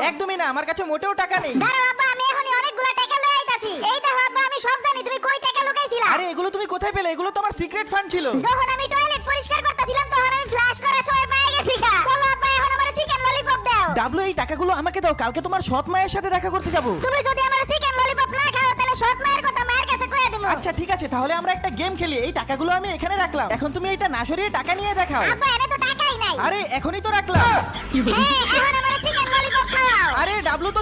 একদমই না, আমার কাছে মোটেও টাকা নেই। দাঁড়াও আব্বা, আমি এখনই অনেকগুলা টাকা লয়ে আইতাছি। এই দেখো আব্বা, আমি সব জানি তুমি কই টাকা লুকাইছিলা। আরে এগুলো তুমি কোথায় পেলে? এগুলো তো আমার সিক্রেট ফান্ড ছিল। যখন আমি টয়লেট পরিষ্কার করতেছিলাম তখন আমি ফ্লাশ করার সময় পেয়ে গেছি। চলো আব্বা, এখন আমার চিকেন ললিপপ দাও। ডাবলু, এই টাকাগুলো আমাকে দাও, কালকে তোমার সৎ মায়ের সাথে দেখা করতে যাব। তুমি যদি আমার চিকেন ললিপপ না খাও তাহলে সৎ মায়ের কথা মায়ের কাছে কইয়া দিমু। আচ্ছা ঠিক আছে, তাহলে আমরা একটা গেম খেলি। এই টাকাগুলো আমি এখানে রাখলাম, এখন তুমি এটা না সরিয়ে টাকা নিয়ে দেখাও। আব্বা, এনে তো টাকাই নাই। আরে এখনই তো রাখলাম। হ্যাঁ, এখন আমার চিকেন ললিপপ খাওয়াও। আরে ডাবলু তো